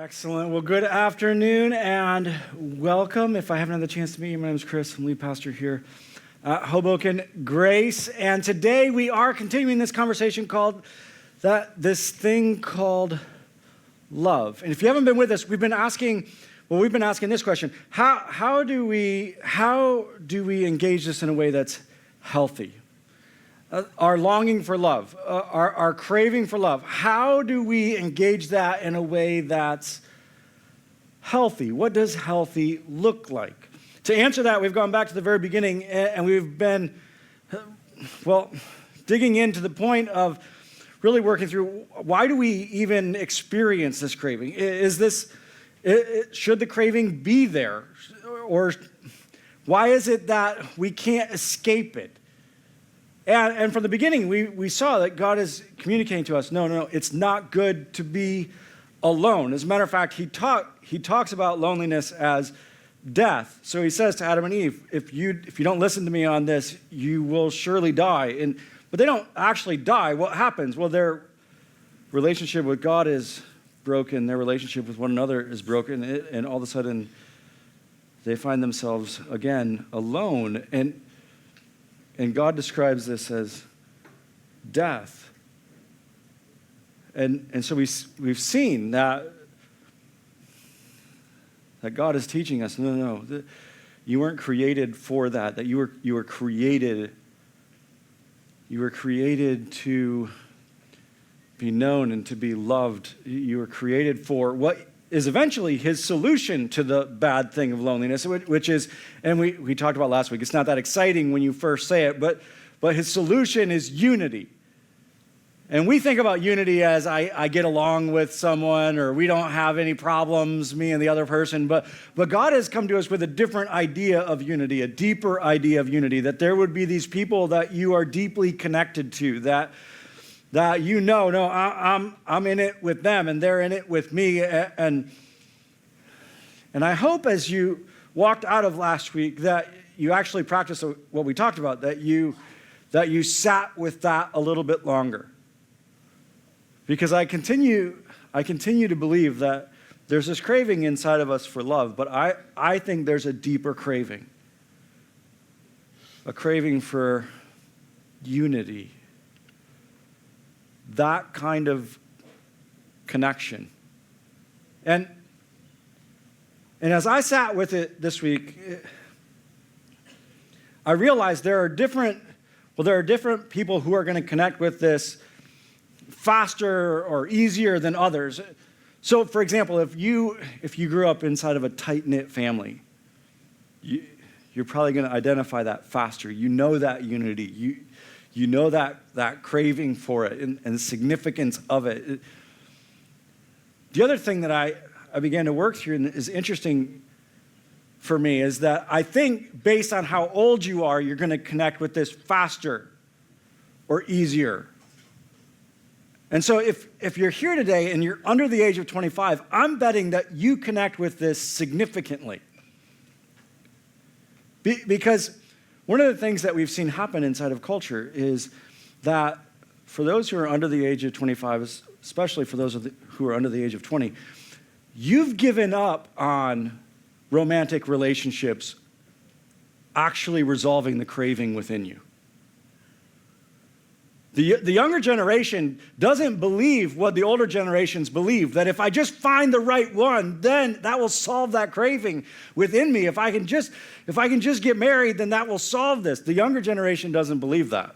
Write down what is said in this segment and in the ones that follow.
Excellent. Well, good afternoon and welcome. If I haven't had the chance to meet you, my name is Chris. I'm lead pastor here at Hoboken Grace. And today we are continuing this conversation called this thing called love. And if you haven't been with us, we've been asking this question: How do we engage this in a way that's healthy? Our longing for love, our craving for love. How do we engage that in a way that's healthy? What does healthy look like? To answer that, we've gone back to the very beginning, and we've been, digging into the point of really working through, why do we even experience this craving? Should the craving be there? Or why is it that we can't escape it? And from the beginning, we saw that God is communicating to us, no, it's not good to be alone. As a matter of fact, he talks about loneliness as death. So he says to Adam and Eve, if you don't listen to me on this, you will surely die. But they don't actually die. What happens? Well, their relationship with God is broken. Their relationship with one another is broken. And all of a sudden, they find themselves again alone. And God describes this as death. And so we've seen that God is teaching us, no, you weren't created for that you were created to be known and to be loved. You were created for what is eventually his solution to the bad thing of loneliness, which is, and we talked about last week, it's not that exciting when you first say it, but his solution is unity. And we think about unity as I get along with someone, or we don't have any problems, me and the other person, but God has come to us with a different idea of unity, a deeper idea of unity, that there would be these people that you are deeply connected to, that I'm in it with them and they're in it with me. And I hope as you walked out of last week that you actually practiced what we talked about, that you sat with that a little bit longer. Because I continue to believe that there's this craving inside of us for love, but I think there's a deeper craving. A craving for unity. That kind of connection. And as I sat with it this week, I realized there are different people who are going to connect with this faster or easier than others. So, for example, if you grew up inside of a tight-knit family, you're probably going to identify that faster. You know that unity. You know that craving for it and the significance of it. The other thing that I began to work through and is interesting for me is that I think based on how old you are, you're going to connect with this faster or easier. And so if you're here today and you're under the age of 25, I'm betting that you connect with this significantly. Because one of the things that we've seen happen inside of culture is that for those who are under the age of 25, especially for those who are under the age of 20, you've given up on romantic relationships actually resolving the craving within you. The younger generation doesn't believe what the older generations believe, that if I just find the right one, then that will solve that craving within me. If I can just get married, then that will solve this. The younger generation doesn't believe that.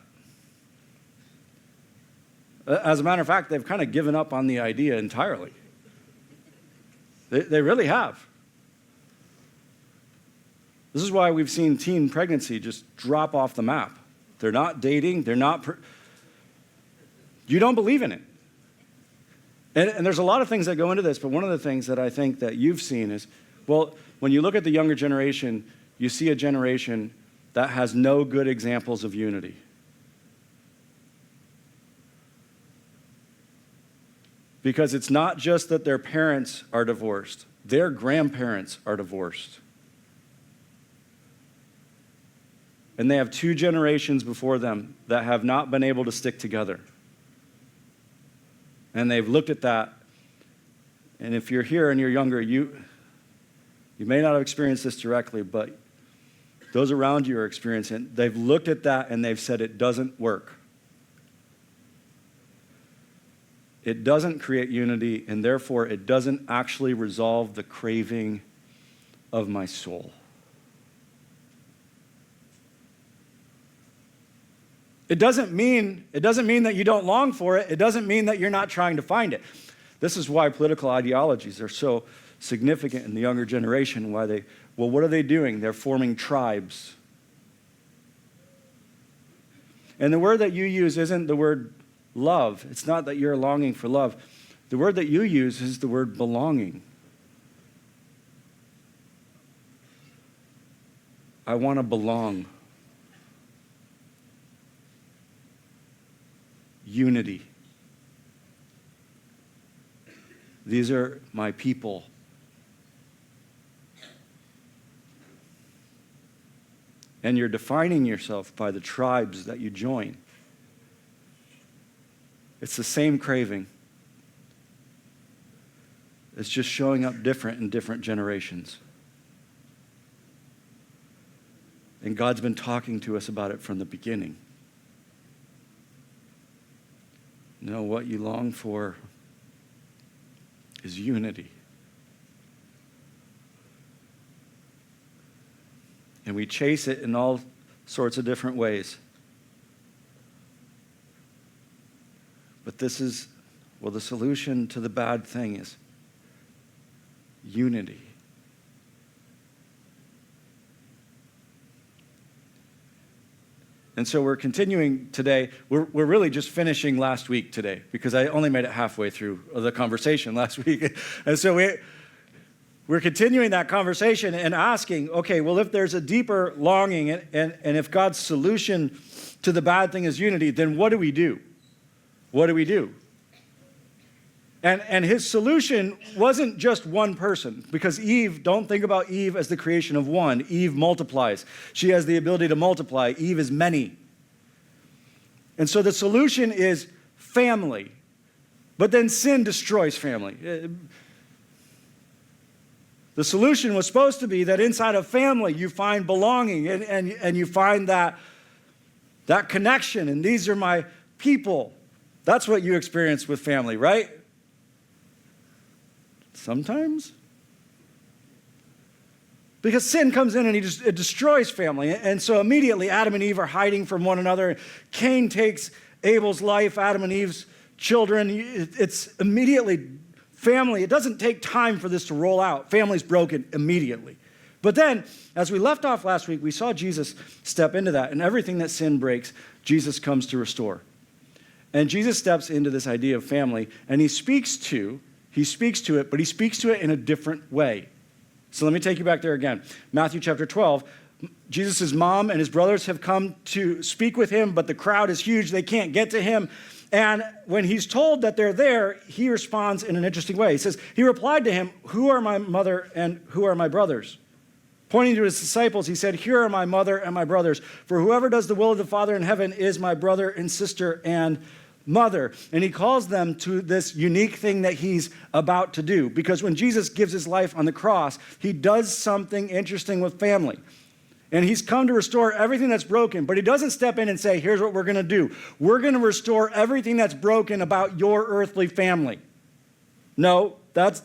As a matter of fact, they've kind of given up on the idea entirely. They really have. This is why we've seen teen pregnancy just drop off the map. They're not dating, you don't believe in it. And there's a lot of things that go into this, but one of the things that I think that you've seen is, when you look at the younger generation, you see a generation that has no good examples of unity. Because it's not just that their parents are divorced, their grandparents are divorced. And they have 2 generations before them that have not been able to stick together. And they've looked at that And if you're here and you're younger, you may not have experienced this directly, but those around you are experiencing it. They've looked at that and they've said it doesn't work. It doesn't create unity, and therefore it doesn't actually resolve the craving of my soul. It doesn't mean that you don't long for it. It doesn't mean that you're not trying to find it. This is why political ideologies are so significant in the younger generation, well, what are they doing? They're forming tribes. And the word that you use isn't the word love. It's not that you're longing for love. The word that you use is the word belonging. I want to belong. Unity. These are my people. And you're defining yourself by the tribes that you join. It's the same craving. It's just showing up different in different generations. And God's been talking to us about it from the beginning. No, what you long for is unity. And we chase it in all sorts of different ways. But the solution to the bad thing is unity. And so we're continuing today. We're really just finishing last week today because I only made it halfway through the conversation last week. And so we're continuing that conversation and asking, okay, well, if there's a deeper longing and if God's solution to the bad thing is unity, then what do we do? What do we do? And his solution wasn't just one person, because Eve, don't think about Eve as the creation of one. Eve multiplies. She has the ability to multiply. Eve is many. And so the solution is family. But then sin destroys family. The solution was supposed to be that inside of family you find belonging and you find that connection. And these are my people. That's what you experience with family, right? Sometimes. Because sin comes in and it destroys family. And so immediately Adam and Eve are hiding from one another. Cain takes Abel's life, Adam and Eve's children. It's immediately family. It doesn't take time for this to roll out. Family's broken immediately. But then, as we left off last week, we saw Jesus step into that. And everything that sin breaks, Jesus comes to restore. And Jesus steps into this idea of family, and he speaks to it, but he speaks to it in a different way. So let me take you back there again. Matthew chapter 12, Jesus' mom and his brothers have come to speak with him, but the crowd is huge. They can't get to him. And when he's told that they're there, he responds in an interesting way. He says, he replied to him, "Who are my mother and who are my brothers?" Pointing to his disciples, he said, "Here are my mother and my brothers. For whoever does the will of the Father in heaven is my brother and sister and mother." And he calls them to this unique thing that he's about to do. Because when Jesus gives his life on the cross, he does something interesting with family. And he's come to restore everything that's broken. But he doesn't step in and say, here's what we're going to do. We're going to restore everything that's broken about your earthly family. No, that's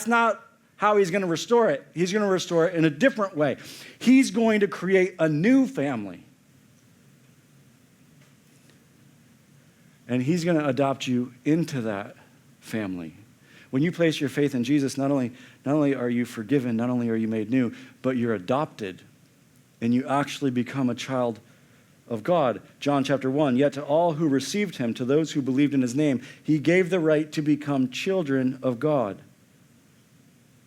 not how he's going to restore it. He's going to restore it in a different way. He's going to create a new family. And he's going to adopt you into that family. When you place your faith in Jesus, not only are you forgiven, not only are you made new, but you're adopted. And you actually become a child of God. John chapter 1, "Yet to all who received him, to those who believed in his name, he gave the right to become children of God."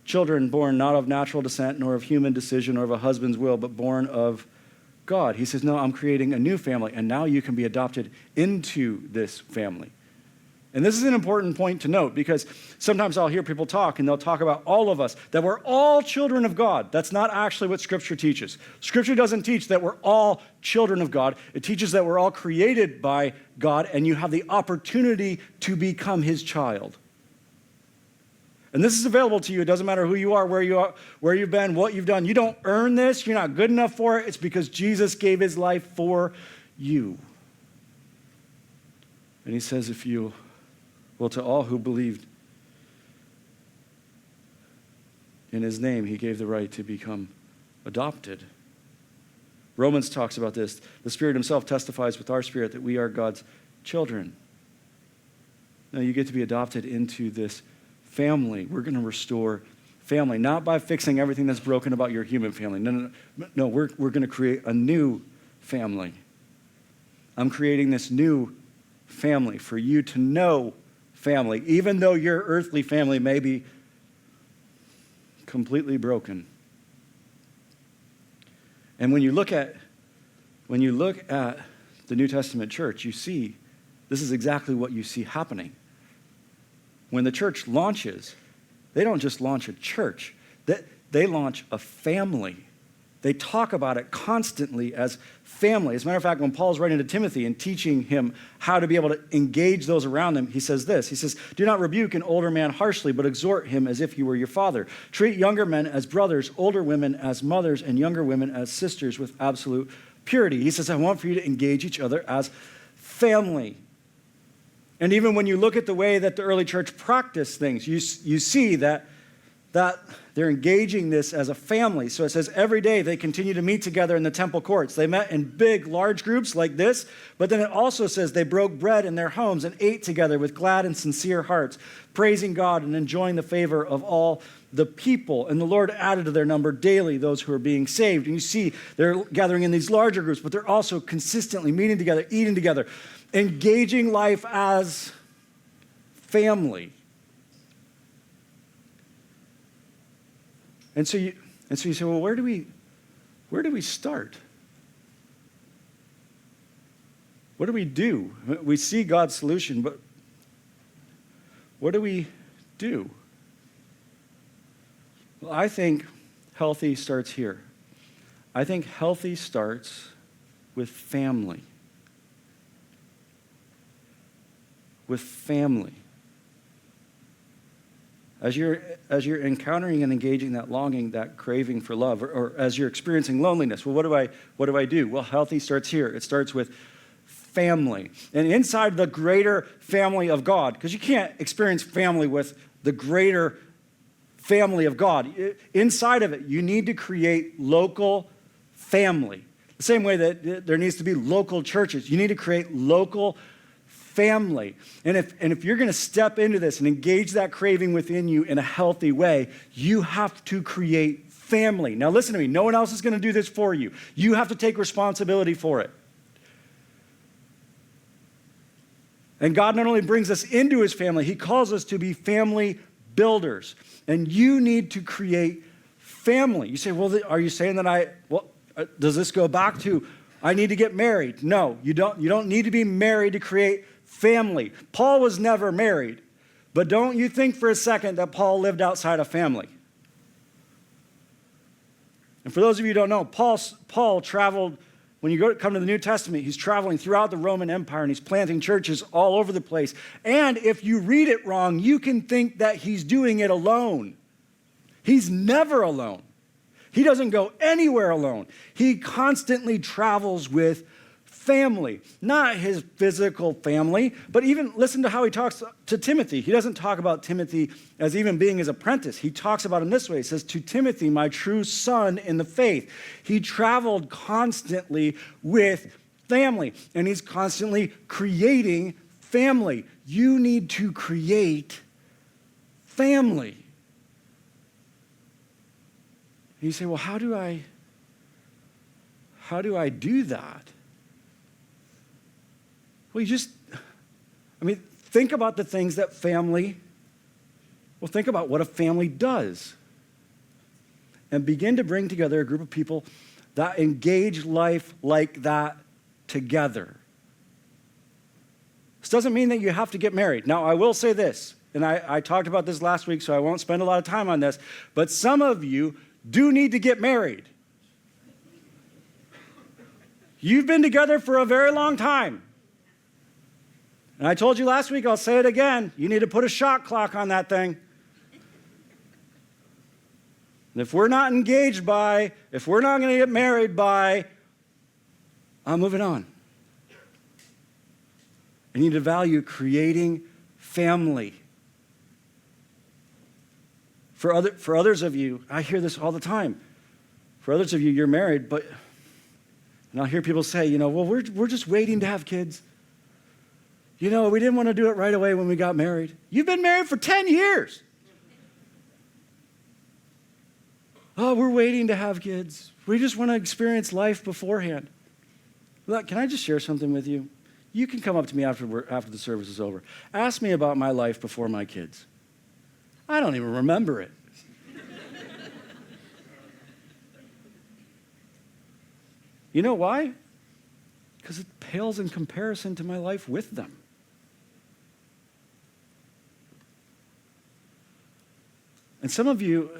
Children born not of natural descent, nor of human decision, nor of a husband's will, but born of God. He says, no, I'm creating a new family, and now you can be adopted into this family. And this is an important point to note, because sometimes I'll hear people talk, and they'll talk about all of us, that we're all children of God. That's not actually what Scripture teaches. Scripture doesn't teach that we're all children of God. It teaches that we're all created by God, and you have the opportunity to become his child. And this is available to you. It doesn't matter who you are, where you've been, what you've done. You don't earn this. You're not good enough for it. It's because Jesus gave his life for you. And he says, to all who believed in his name, he gave the right to become adopted. Romans talks about this. The Spirit himself testifies with our spirit that we are God's children. Now you get to be adopted into this family. We're going to restore family, not by fixing everything that's broken about your human family. No, we're going to create a new family. I'm creating this new family for you to know family, even though your earthly family may be completely broken. And when you look at the New Testament church, you see this is exactly what you see happening. When the church launches, they don't just launch a church, they launch a family. They talk about it constantly as family. As a matter of fact, when Paul's writing to Timothy and teaching him how to be able to engage those around him, he says this. He says, do not rebuke an older man harshly, but exhort him as if he were your father. Treat younger men as brothers, older women as mothers, and younger women as sisters with absolute purity. He says, I want for you to engage each other as family. And even when you look at the way that the early church practiced things, you see that they're engaging this as a family. So it says every day they continue to meet together in the temple courts. They met in big, large groups like this, but then it also says they broke bread in their homes and ate together with glad and sincere hearts, praising God and enjoying the favor of all the people. And the Lord added to their number daily those who are being saved. And you see they're gathering in these larger groups, but they're also consistently meeting together, eating together, engaging life as family. And so you say, well, where do we start? What do we do? We see God's solution, but what do we do? Well, I think healthy starts here. I think healthy starts with family. With family. As you're encountering and engaging that longing, that craving for love, or as you're experiencing loneliness, well, what do I do? Well, healthy starts here. It starts with family. And inside the greater family of God, because you can't experience family with the greater family of God. Inside of it, you need to create local family. The same way that there needs to be local churches. You need to create local family. And if you're going to step into this and engage that craving within you in a healthy way, you have to create family. Now listen to me, no one else is going to do this for you. You have to take responsibility for it. And God not only brings us into his family, he calls us to be family builders. And you need to create family. You say, well, are you saying that does this go back to, I need to get married? No, you don't need to be married to create family. Paul was never married, but don't you think for a second that Paul lived outside of family. And for those of you who don't know, Paul traveled, when you come to the New Testament, he's traveling throughout the Roman Empire and he's planting churches all over the place. And if you read it wrong, you can think that he's doing it alone. He's never alone. He doesn't go anywhere alone. He constantly travels with family, not his physical family, but even listen to how he talks to Timothy. He doesn't talk about Timothy as even being his apprentice. He talks about him this way. He says, to Timothy, my true son in the faith. He traveled constantly with family, and he's constantly creating family. You need to create family. And you say, well, how do I do that? Well, think about the things that think about what a family does. And begin to bring together a group of people that engage life like that together. This doesn't mean that you have to get married. Now, I will say this, and I talked about this last week, so I won't spend a lot of time on this, but some of you do need to get married. You've been together for a very long time. And I told you last week, I'll say it again, you need to put a shot clock on that thing. And if we're not engaged by, if we're not going to get married by, I'm moving on. I need to value creating family. For others of you, I hear this all the time. For others of you, you're married, and I'll hear people say, well, we're just waiting to have kids. We didn't want to do it right away when we got married. You've been married for 10 years. Oh, we're waiting to have kids. We just want to experience life beforehand. Look, can I just share something with you? You can come up to me after the service is over. Ask me about my life before my kids. I don't even remember it. You know why? Because it pales in comparison to my life with them. And some of you,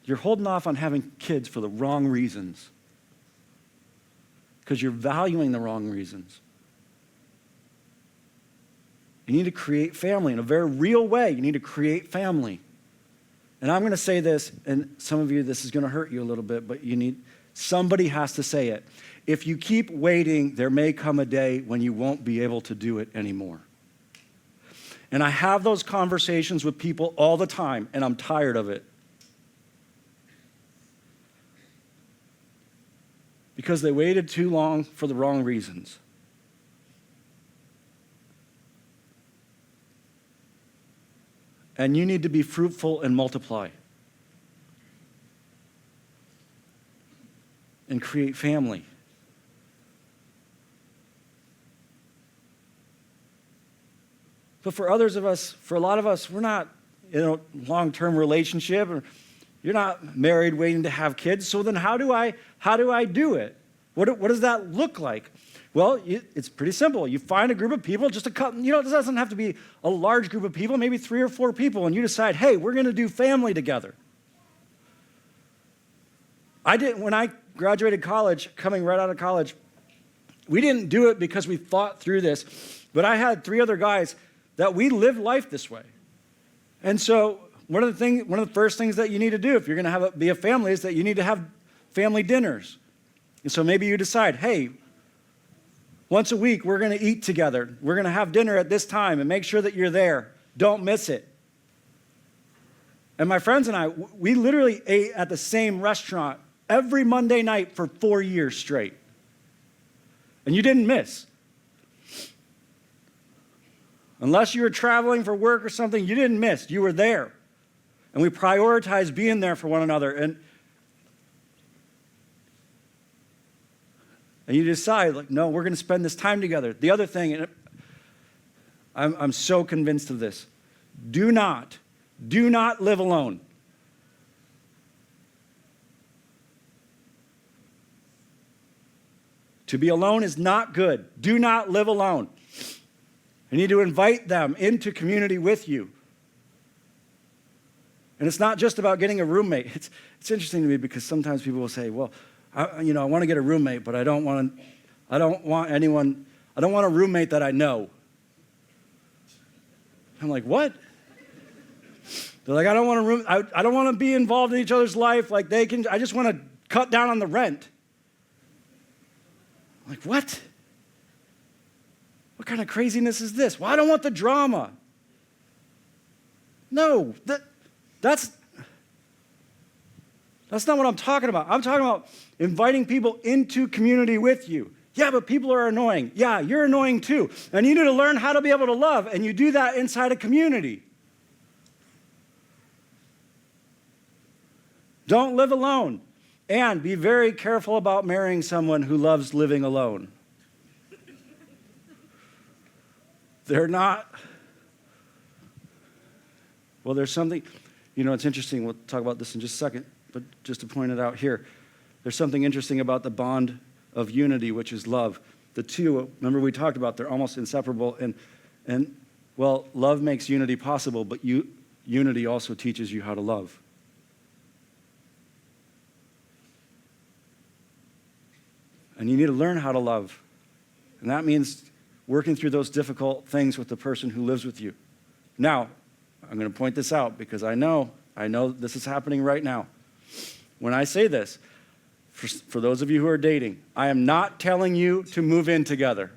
you're holding off on having kids for the wrong reasons. Because you're valuing the wrong reasons. You need to create family in a very real way. You need to create family. And I'm going to say this, and some of you, this is going to hurt you a little bit, but somebody has to say it. If you keep waiting, there may come a day when you won't be able to do it anymore. And I have those conversations with people all the time, and I'm tired of it. Because they waited too long for the wrong reasons. And you need to be fruitful and multiply. And create family. But for others of us, for a lot of us, we're not in a long-term relationship, or you're not married waiting to have kids. So then how do I do it? What does that look like? Well, it's pretty simple. You find a group of people, just a couple, it doesn't have to be a large group of people, maybe 3 or 4 people, and you decide, hey, we're going to do family together. When I graduated college, coming right out of college, we didn't do it because we thought through this, but I had 3 other guys that we lived life this way. And so one of the first things that you need to do if you're going to be a family is that you need to have family dinners. And so maybe you decide, hey, once a week we're going to eat together. We're going to have dinner at this time and make sure that you're there. Don't miss it. And my friends and I, we literally ate at the same restaurant every Monday night for 4 years straight. And you didn't miss. Unless you were traveling for work or something, you didn't miss. You were there. And we prioritized being there for one another. And you decide, no, we're going to spend this time together. The other thing, and I'm so convinced of this, do not live alone. To be alone is not good. Do not live alone. You need to invite them into community with you. And it's not just about getting a roommate. It's interesting to me because sometimes people will say, well, I want to get a roommate, but I don't want a roommate that I know. I'm like, what? They're like, I don't want to be involved in each other's life. I just want to cut down on the rent. I'm like, what? What kind of craziness is this? Well, I don't want the drama. No, that's not what I'm talking about. I'm talking about inviting people into community with you. Yeah, but people are annoying. Yeah, you're annoying too. And you need to learn how to be able to love, and you do that inside a community. Don't live alone. And be very careful about marrying someone who loves living alone. They're not. Well, there's something, it's interesting. We'll talk about this in just a second, but just to point it out here, there's something interesting about the bond of unity, which is love. The two, remember we talked about, they're almost inseparable. And love makes unity possible, but unity also teaches you how to love. And you need to learn how to love. And that means working through those difficult things with the person who lives with you. Now, I'm going to point this out because I know this is happening right now. when I say this, for those of you who are dating, I am not telling you to move in together.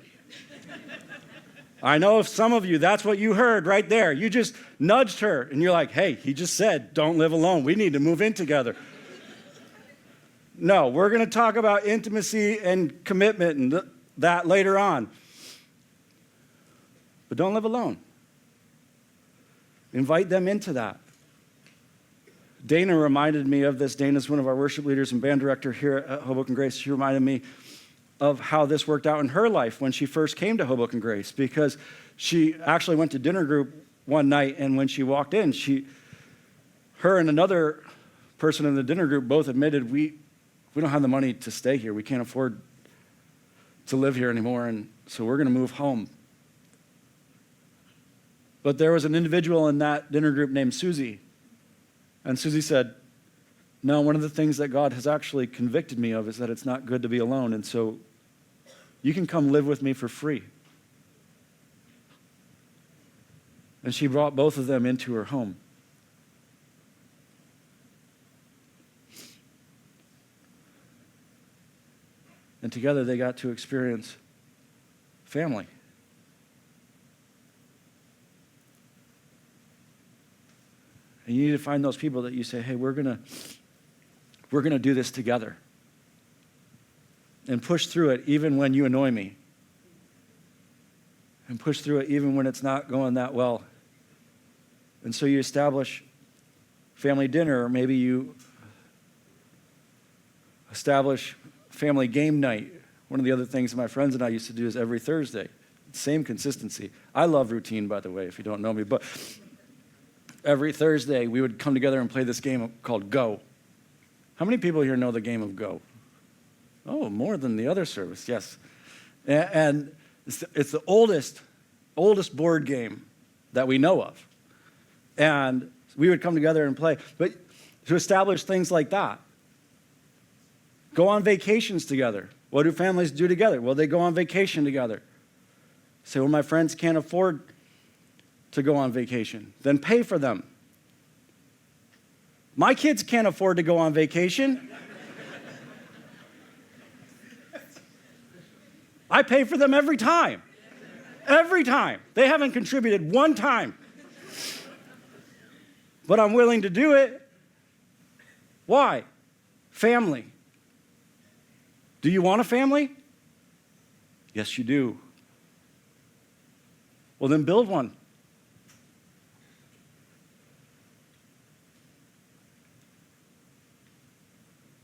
I know if some of you, that's what you heard right there. You just nudged her, and you're like, hey, he just said, don't live alone. We need to move in together. No, we're going to talk about intimacy and commitment and that later on. But don't live alone. Invite them into that. Dana reminded me of this. Dana's one of our worship leaders and band director here at Hoboken Grace. She reminded me of how this worked out in her life when she first came to Hoboken Grace, because she actually went to dinner group one night, and when she walked in, her and another person in the dinner group both admitted, we don't have the money to stay here. We can't afford to live here anymore, and so we're going to move home. But there was an individual in that dinner group named Susie, and Susie said, no, one of the things that God has actually convicted me of is that it's not good to be alone, and so you can come live with me for free. And she brought both of them into her home. And together they got to experience family. And you need to find those people that you say, hey, we're going to do this together. And push through it even when you annoy me. And push through it even when it's not going that well. And so you establish family dinner, or maybe you establish family game night. One of the other things my friends and I used to do is every Thursday. Same consistency. I love routine, by the way, if you don't know me. But every Thursday, we would come together and play this game called Go. How many people here know the game of Go? Oh, more than the other service, yes. And it's the oldest board game that we know of. And we would come together and play. But to establish things like that, go on vacations together. What do families do together? Well, they go on vacation together. Say, well, my friends can't afford to go on vacation. Then pay for them. My kids can't afford to go on vacation. I pay for them every time. Every time. They haven't contributed one time. But I'm willing to do it. Why? Family. Do you want a family? Yes, you do. Well, then build one.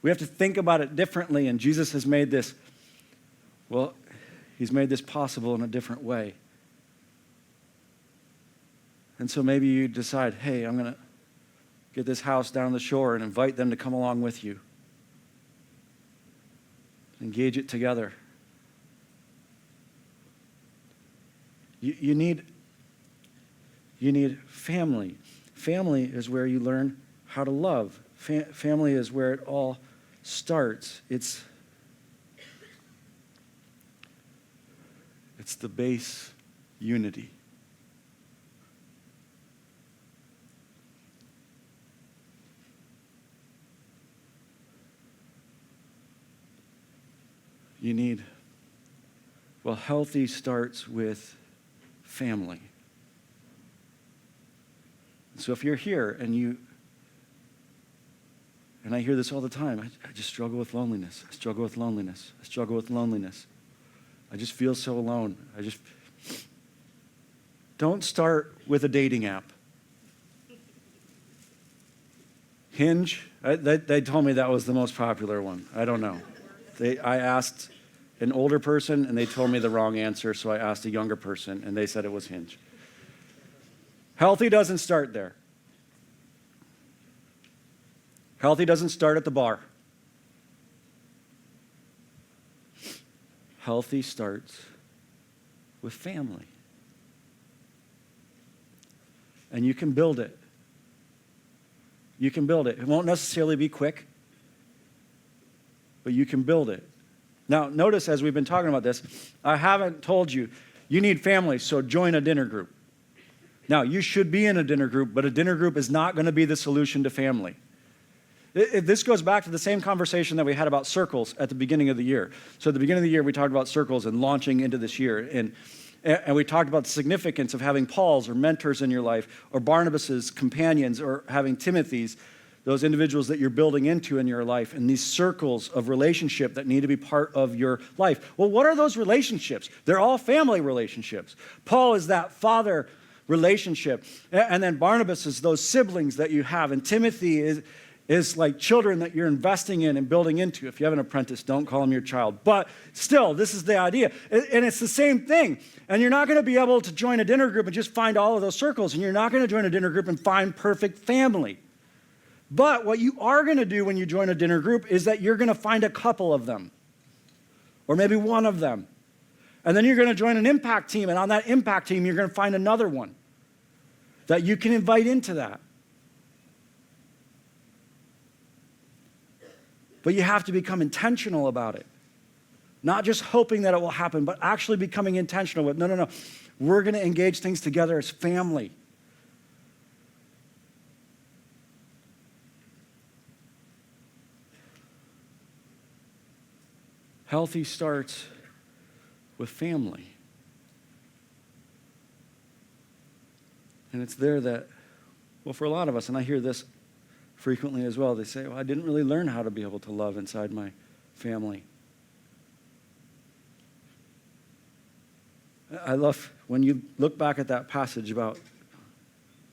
We have to think about it differently, and Jesus has made this, well, he's made this possible in a different way. And so maybe you decide, hey, I'm going to get this house down the shore and invite them to come along with you. Engage it together. You need family. Family is where you learn how to love. Family is where it all starts. It's the base unity. You need, well, healthy starts with family. So if you're here and I hear this all the time, I just struggle with loneliness. I struggle with loneliness. I struggle with loneliness. I just feel so alone. Don't start with a dating app. Hinge, they told me that was the most popular one. I don't know. I asked an older person, and they told me the wrong answer, so I asked a younger person, and they said it was Hinge. Healthy doesn't start there. Healthy doesn't start at the bar. Healthy starts with family. And you can build it. You can build it. It won't necessarily be quick, but you can build it. Now, notice as we've been talking about this, I haven't told you, you need family, so join a dinner group. Now, you should be in a dinner group, but a dinner group is not going to be the solution to family. This goes back to the same conversation that we had about circles at the beginning of the year. So at the beginning of the year, we talked about circles and launching into this year. And we talked about the significance of having Paul's or mentors in your life, or Barnabas's companions, or having Timothy's, those individuals that you're building into in your life, and these circles of relationship that need to be part of your life. Well, what are those relationships? They're all family relationships. Paul is that father relationship. And then Barnabas is those siblings that you have. And Timothy is like children that you're investing in and building into. If you have an apprentice, don't call him your child. But still, this is the idea. And it's the same thing. And you're not going to be able to join a dinner group and just find all of those circles. And you're not going to join a dinner group and find perfect family. But what you are going to do when you join a dinner group is that you're going to find a couple of them, or maybe one of them. And then you're going to join an impact team. And on that impact team, you're going to find another one that you can invite into that. But you have to become intentional about it. Not just hoping that it will happen, but actually becoming intentional with, no. We're going to engage things together as family. Healthy starts with family. And it's there that, well, for a lot of us, and I hear this frequently as well, they say, well, I didn't really learn how to be able to love inside my family. I love when you look back at that passage about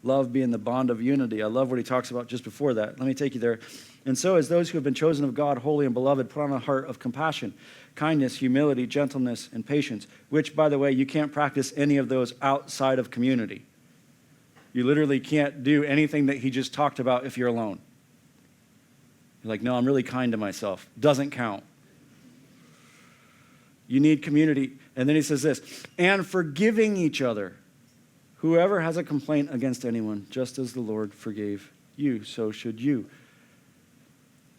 love being the bond of unity. I love what he talks about just before that. Let me take you there. And so as those who have been chosen of God, holy and beloved, put on a heart of compassion, kindness, humility, gentleness, and patience, which, by the way, you can't practice any of those outside of community. You literally can't do anything that he just talked about if you're alone. You're like, no, I'm really kind to myself. Doesn't count. You need community. And then he says this, and forgiving each other. Whoever has a complaint against anyone, just as the Lord forgave you, so should you.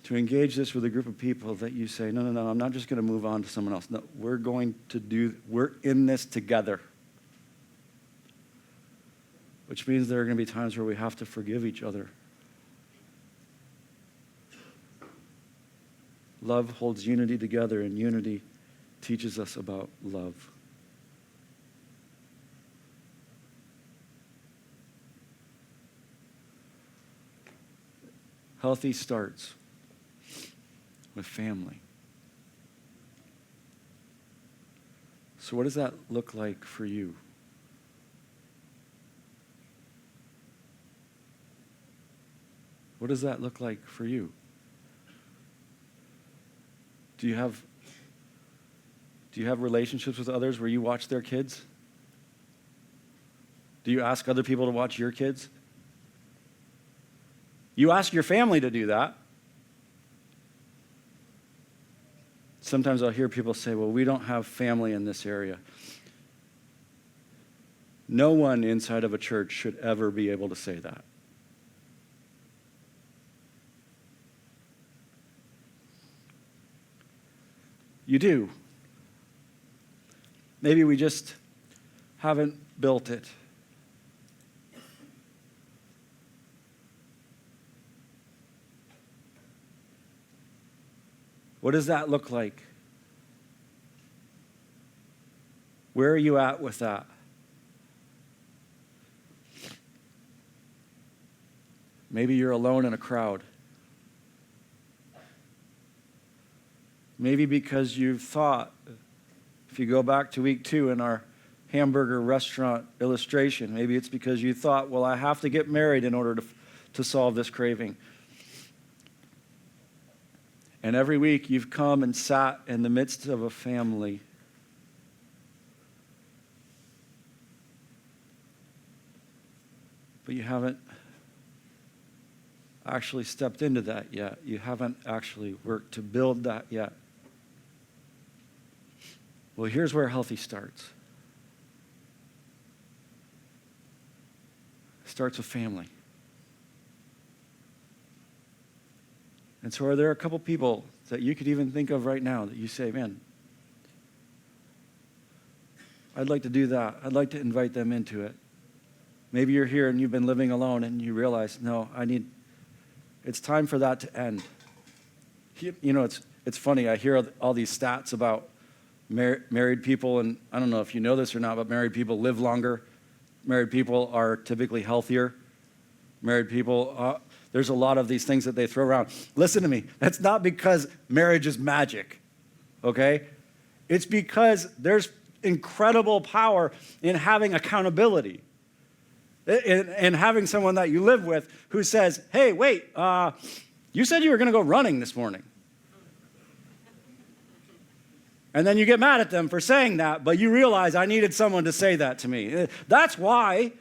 To engage this with a group of people that you say, no, I'm not just going to move on to someone else. No, we're in this together. Which means there are going to be times where we have to forgive each other. Love holds unity together, and unity teaches us about love. Healthy starts with family. So what does that look like for you? What does that look like for you? Do you have relationships with others where you watch their kids? Do you ask other people to watch your kids? You ask your family to do that. Sometimes I'll hear people say, well, we don't have family in this area. No one inside of a church should ever be able to say that. You do. Maybe we just haven't built it. What does that look like? Where are you at with that? Maybe you're alone in a crowd. Maybe because you've thought, if you go back to week 2 in our hamburger restaurant illustration, maybe it's because you thought, well, I have to get married in order to solve this craving. And every week you've come and sat in the midst of a family. But you haven't actually stepped into that yet. You haven't actually worked to build that yet. Well, here's where healthy starts. It starts with family. And so are there a couple people that you could even think of right now that you say, man, I'd like to do that. I'd like to invite them into it. Maybe you're here and you've been living alone and you realize, no, I need It's time for that to end. You know, it's funny. I hear all these stats about married people, and I don't know if you know this or not, but married people live longer. Married people are typically healthier. Married people, there's a lot of these things that they throw around. Listen to me. That's not because marriage is magic, okay? It's because there's incredible power in having accountability. And having someone that you live with who says, hey, wait, you said you were going to go running this morning. And then you get mad at them for saying that, but you realize I needed someone to say that to me. That's why,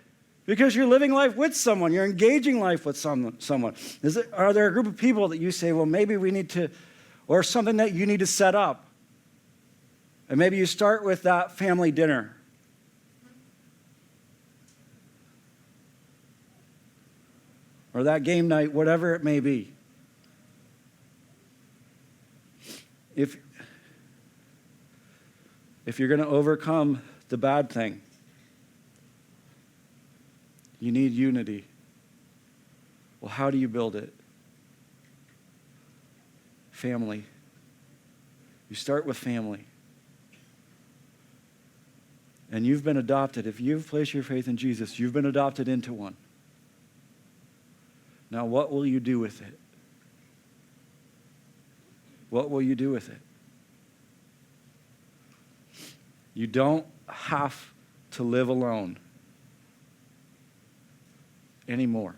because you're living life with someone. You're engaging life with someone. Are there a group of people that you say, well, maybe we need to, or something that you need to set up? And maybe you start with that family dinner. Or that game night, whatever it may be. If you're going to overcome the bad thing, you need unity. Well, how do you build it? Family. You start with family. And you've been adopted. If you've placed your faith in Jesus, you've been adopted into one. Now, what will you do with it? What will you do with it? You don't have to live alone anymore.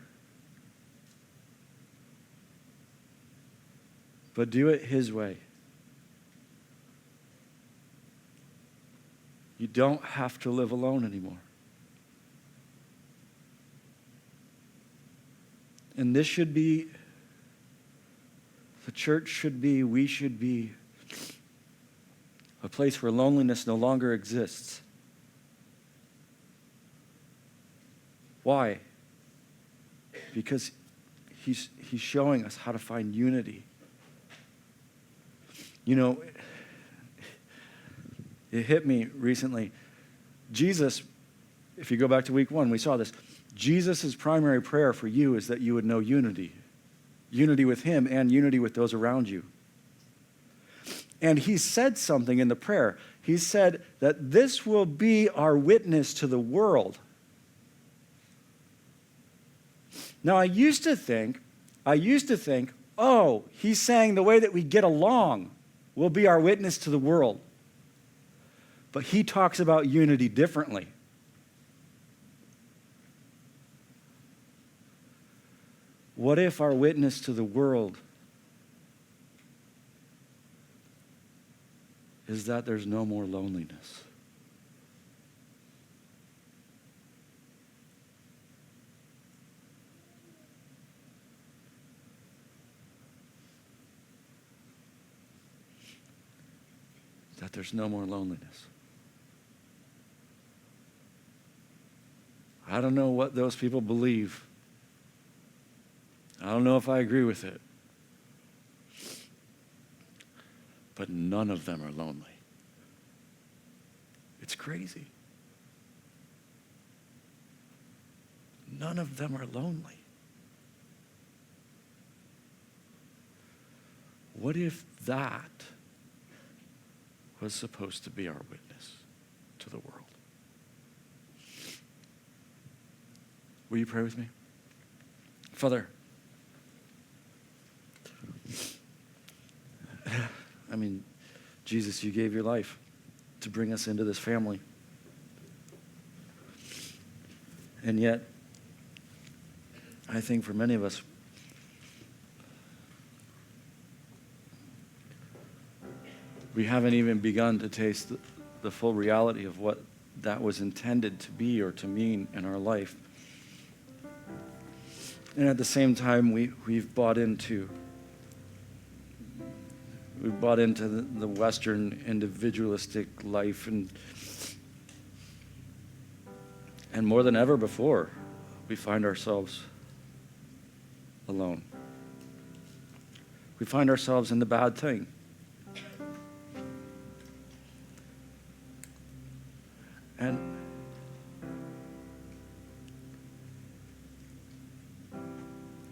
But do it His way. You don't have to live alone anymore. And this should be, the church should be, we should be a place where loneliness no longer exists. Why? Because he's showing us how to find unity. You know, it hit me recently. Jesus, if you go back to week 1, we saw this. Jesus' primary prayer for you is that you would know unity. Unity with Him and unity with those around you. And He said something in the prayer. He said that this will be our witness to the world. Now, I used to think, oh, He's saying the way that we get along will be our witness to the world. But He talks about unity differently. What if our witness to the world is that there's no more loneliness? That there's no more loneliness. I don't know what those people believe. I don't know if I agree with it. But none of them are lonely. It's crazy. None of them are lonely. What if that was supposed to be our witness to the world? Will you pray with me? Father, Jesus, you gave your life to bring us into this family. And yet, I think for many of us, we haven't even begun to taste the full reality of what that was intended to be or to mean in our life. And at the same time, we've bought into the Western individualistic life, and more than ever before, we find ourselves alone. We find ourselves in the bad thing.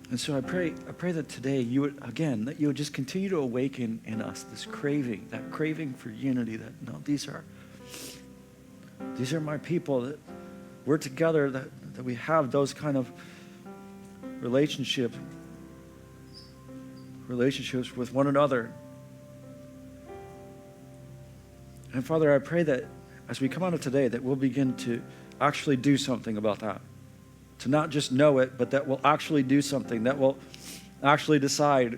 And And so I pray that today you would, again, that you would just continue to awaken in us this craving, that craving for unity, that no, these are my people, that we're together, that we have those kind of relationships with one another. And Father, I pray that as we come out of today, that we'll begin to actually do something about that. To not just know it, but that we'll actually do something, that we'll actually decide,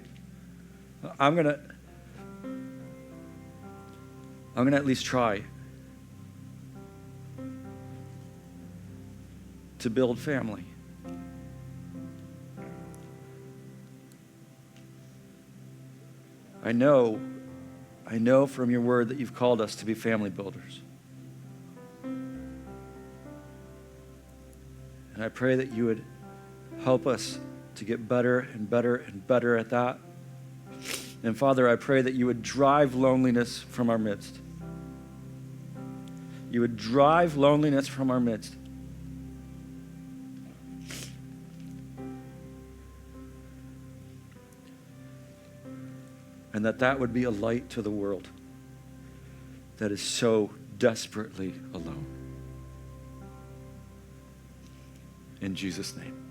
I'm gonna at least try to build family. I know from your word that you've called us to be family builders. And I pray that you would help us to get better and better and better at that. And Father, I pray that you would drive loneliness from our midst. You would drive loneliness from our midst. And that would be a light to the world that is so desperately alone. In Jesus' name.